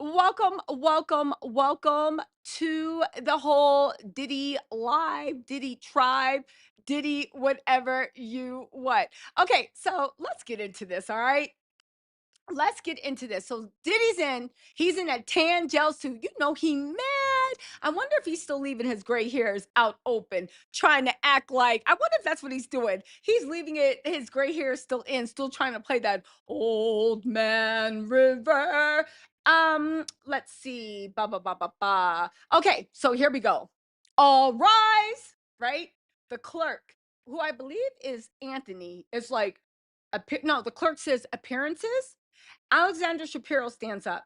welcome to the whole Diddy live, Diddy tribe, Diddy whatever you want. Okay, so let's get into this, all right? Let's get into this. So Diddy's in, he's in a tan gel suit. You know he mad. I wonder if he's still leaving his gray hairs out open, trying to act like I wonder if that's what he's doing. He's leaving his gray hair still in, still trying to play that old man river. Let's see. Ba ba ba ba ba. Okay, so here we go. All rise, right? The clerk, who I believe is Anthony, is like no, the clerk says appearances. Alexander Shapiro stands up.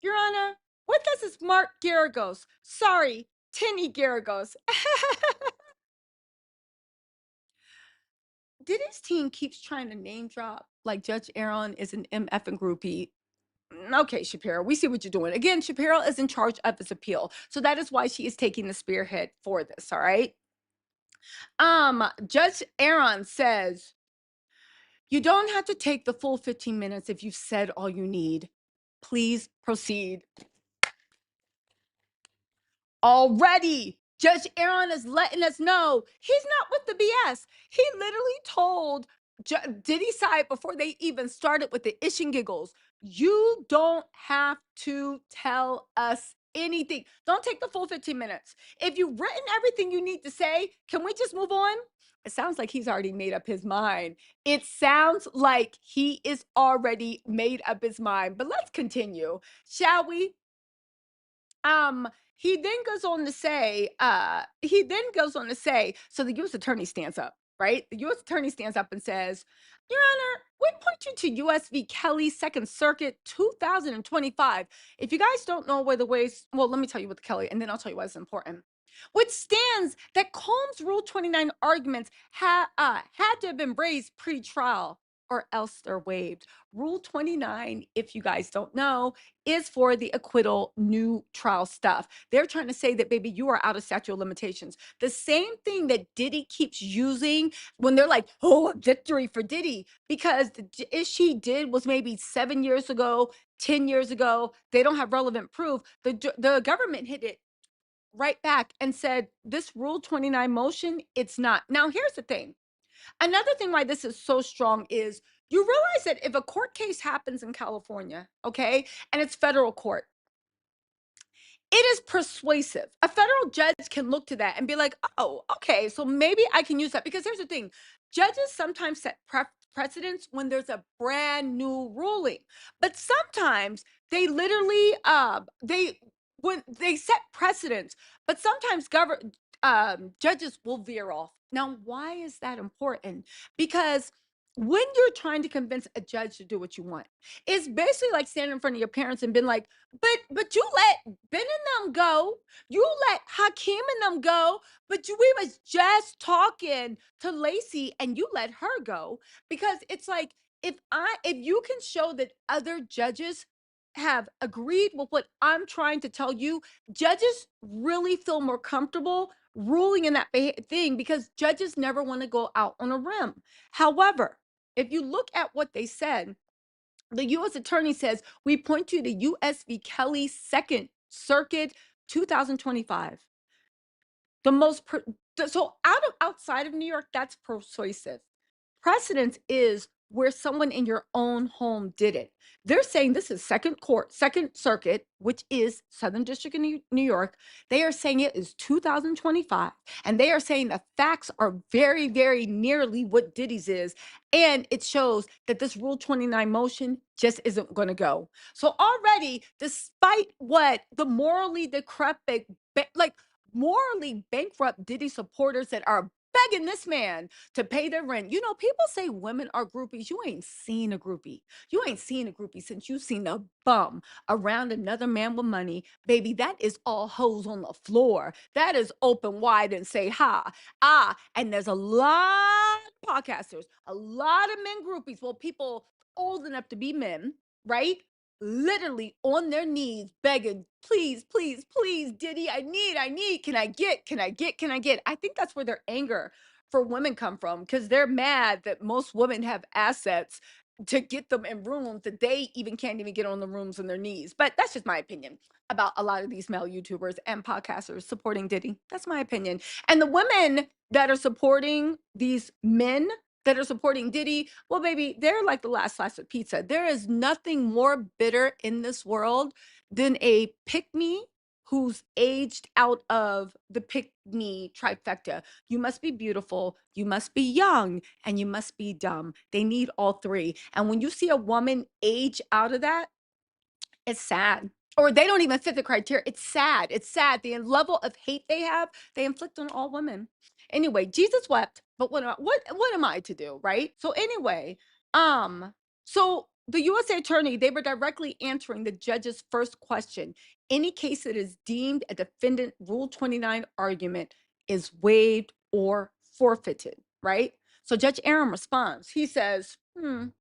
Your Honor, with us is Mark Garagos. Sorry, Tinny Garagos. Diddy's team keeps trying to name drop like Judge Aaron is an MF and groupie. Okay, Shapiro, we see what you're doing. Again, Shapiro is in charge of this appeal. So that is why she is taking the spearhead for this, all right? Judge Aaron says, you don't have to take the full 15 minutes if you've said all you need. Please proceed. Already, Judge Aaron is letting us know he's not with the BS. He literally told Diddy side before they even started with the ish and giggles, you don't have to tell us anything. Don't take the full 15 minutes. If you've written everything you need to say, can we just move on? It sounds like he's already made up his mind. It sounds like he is already made up his mind. But let's continue, shall we? Um, he then goes on to say, so the U.S. attorney stands up, right? The U.S. attorney stands up and says, Your Honor, we point you to U.S. v. Kelly, Second Circuit, 2025. If you guys don't know where the ways, well, let me tell you what the Kelly, and then I'll tell you why it's important. Which stands that Combs Rule 29 arguments had to have been raised pre-trial or else they're waived. Rule 29, if you guys don't know, is for the acquittal new trial stuff. They're trying to say that, baby, you are out of statute of limitations. The same thing that Diddy keeps using when they're like, oh, a victory for Diddy, because the ish he did was maybe 7 years ago, 10 years ago. They don't have relevant proof. The government hit it right back and said, this Rule 29 motion, it's not. Now, here's the thing. Another thing why this is so strong is you realize that if a court case happens in California, okay, and it's federal court, it is persuasive. A federal judge can look to that and be like, oh, okay, so maybe I can use that. Because here's the thing, judges sometimes set precedents when there's a brand new ruling, but sometimes they literally, when they set precedents, but sometimes judges will veer off. Now, why is that important? Because when you're trying to convince a judge to do what you want, it's basically like standing in front of your parents and being like, but you let Ben and them go, you let Hakeem and them go, but we was just talking to Lacey and you let her go. Because it's like, if you can show that other judges have agreed with what I'm trying to tell you, judges really feel more comfortable ruling in that thing because judges never want to go out on a limb. However, if you look at what they said, the U.S. attorney says, we point to the U.S. v. Kelly, Second Circuit, 2025. The most, so outside of New York, that's persuasive. Precedence is where someone in your own home did it. They're saying this is Second Circuit, which is Southern District of New York. They are saying it is 2025, and they are saying the facts are very, very nearly what Diddy's is, and it shows that this Rule 29 motion just isn't going to go. So already, despite what the morally decrepit, like morally bankrupt Diddy supporters that are begging this man to pay their rent. You know, people say women are groupies. You ain't seen a groupie. You ain't seen a groupie since you seen a bum around another man with money. Baby, that is all hoes on the floor. That is open wide and say ha. And there's a lot of podcasters, a lot of men groupies. Well, people old enough to be men, right? Literally on their knees begging, please, please, please, Diddy, I need, can I get? I think that's where their anger for women come from because they're mad that most women have assets to get them in rooms that they even can't even get on the rooms on their knees. But that's just my opinion about a lot of these male YouTubers and podcasters supporting Diddy. That's my opinion. And the women that are supporting these men that are supporting Diddy, well, baby, they're like the last slice of pizza. There is nothing more bitter in this world than a pick me who's aged out of the pick me trifecta. You must be beautiful, you must be young, and you must be dumb. They need all three. And when you see a woman age out of that, it's sad. Or they don't even fit the criteria. It's sad. It's sad. The level of hate they have, they inflict on all women. Anyway, Jesus wept, but what am I to do, right? So anyway, um, so the USA attorney, they were directly answering the judge's first question. Any case that is deemed a defendant Rule 29 argument is waived or forfeited, right? So Judge Aaron responds. He says, let's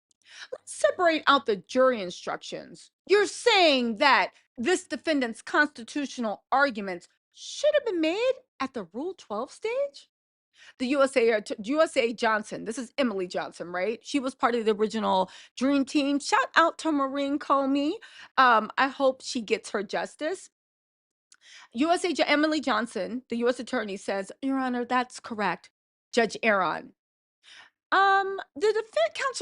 separate out the jury instructions. You're saying that this defendant's constitutional arguments should have been made at the Rule 12 stage? The USA Johnson, this is Emily Johnson, right? She was part of the original Dream Team. Shout out to Maureen Comey. I hope she gets her justice. Emily Johnson, the U.S. attorney, says, Your Honor, that's correct. Judge Aaron, the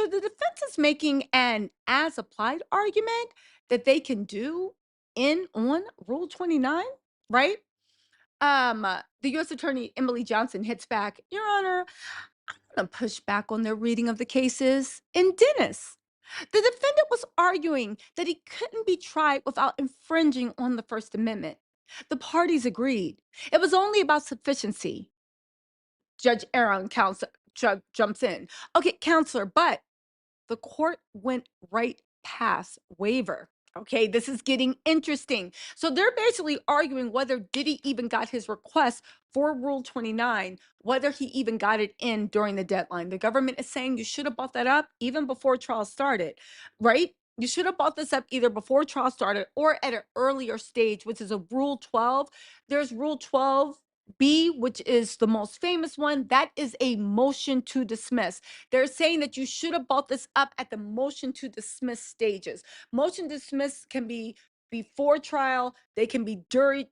defense is making an as applied argument that they can do in on Rule 29, right? The U.S. Attorney Emily Johnson hits back, Your Honor, I'm gonna push back on their reading of the cases in Dennis. The defendant was arguing that he couldn't be tried without infringing on the First Amendment. The parties agreed. It was only about sufficiency. Judge Aaron jumps in. Okay, counselor, but the court went right past waiver. Okay, this is getting interesting. So they're basically arguing whether Diddy even got his request for Rule 29, whether he even got it in during the deadline. The government is saying you should have brought that up even before trial started, right? You should have brought this up either before trial started or at an earlier stage, which is a Rule 12. There's Rule 12B, which is the most famous one. That is a motion to dismiss. They're saying that you should have brought this up at the motion to dismiss stages. Motion to dismiss can be before trial, they can be during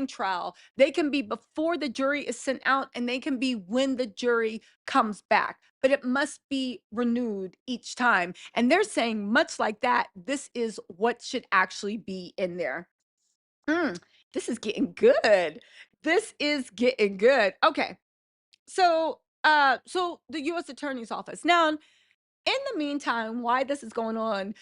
trial, they can be before the jury is sent out, and they can be when the jury comes back. But it must be renewed each time. And they're saying, much like that, this is what should actually be in there. This is getting good. This is getting good. Okay. So the U.S. Attorney's Office. Now, in the meantime, why this is going on,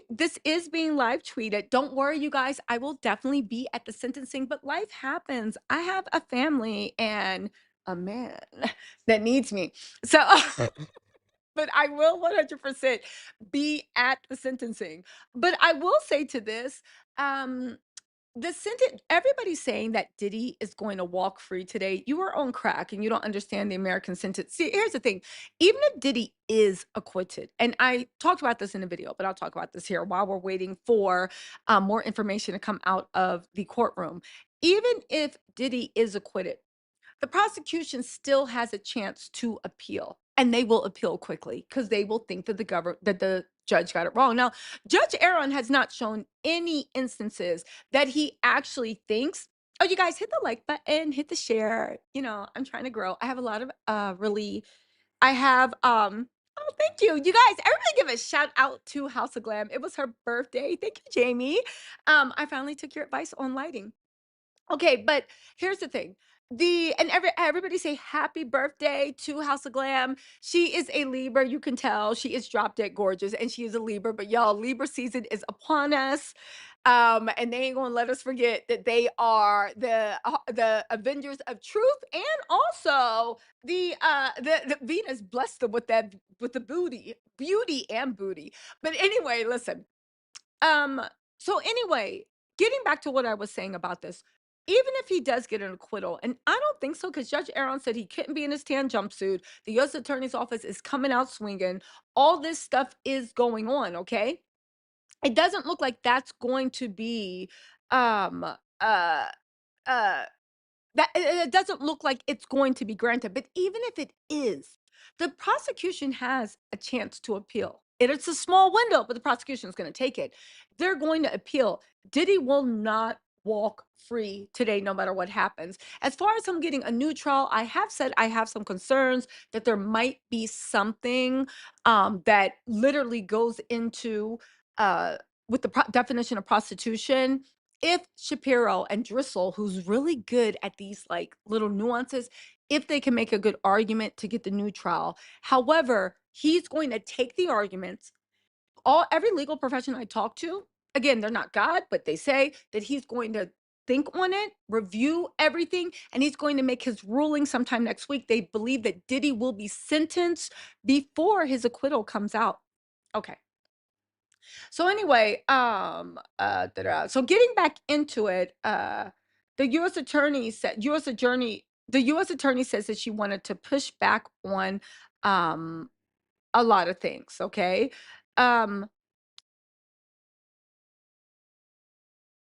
this is being live tweeted. Don't worry, you guys, I will definitely be at the sentencing, but life happens. I have a family and a man that needs me. So, but I will 100% be at the sentencing. But I will say to this, um, the sentence, everybody's saying that Diddy is going to walk free today. You are on crack and you don't understand the American sentence. See, here's the thing. Even if Diddy is acquitted, and I talked about this in a video, but I'll talk about this here while we're waiting for more information to come out of the courtroom. Even if Diddy is acquitted, the prosecution still has a chance to appeal, and they will appeal quickly because they will think that the judge got it wrong. Now, Judge Aaron has not shown any instances that he actually thinks, oh, you guys hit the like button, hit the share. I'm trying to grow. I have a lot of I have oh, thank you. You guys, everybody give a shout out to House of Glam. It was her birthday. Thank you, Jamie. I finally took your advice on lighting. Okay, but here's the thing. Everybody say happy birthday to House of Glam. She is a Libra, you can tell. She is drop dead gorgeous and she is a Libra, but y'all, Libra season is upon us. And they ain't gonna let us forget that they are the Avengers of Truth, and also the Venus blessed them with the beauty and booty. But anyway, listen. Um, so anyway, getting back to what I was saying about this, even if he does get an acquittal, and I don't think so, because Judge Aaron said he couldn't be in his tan jumpsuit. The U.S. Attorney's Office is coming out swinging. All this stuff is going on. Okay, it doesn't look like that's going to be um uh uh it doesn't look like it's going to be granted. But even if it is, The prosecution has a chance to appeal. It's a small window, but the prosecution is going to take it. They're going to appeal. Diddy will not walk free today, no matter what happens. As far as him getting a new trial, I have said I have some concerns that there might be something that literally goes into with the definition of prostitution. If Shapiro and Driscoll, who's really good at these like little nuances, if they can make a good argument to get the new trial. However, he's going to take the arguments. Every legal profession I talk to, again, they're not God, but they say that he's going to think on it, review everything, and he's going to make his ruling sometime next week. They believe that Diddy will be sentenced before his acquittal comes out. Okay. So anyway, so getting back into it, the U.S. attorney said, the U.S. attorney says that she wanted to push back on um, a lot of things. Okay,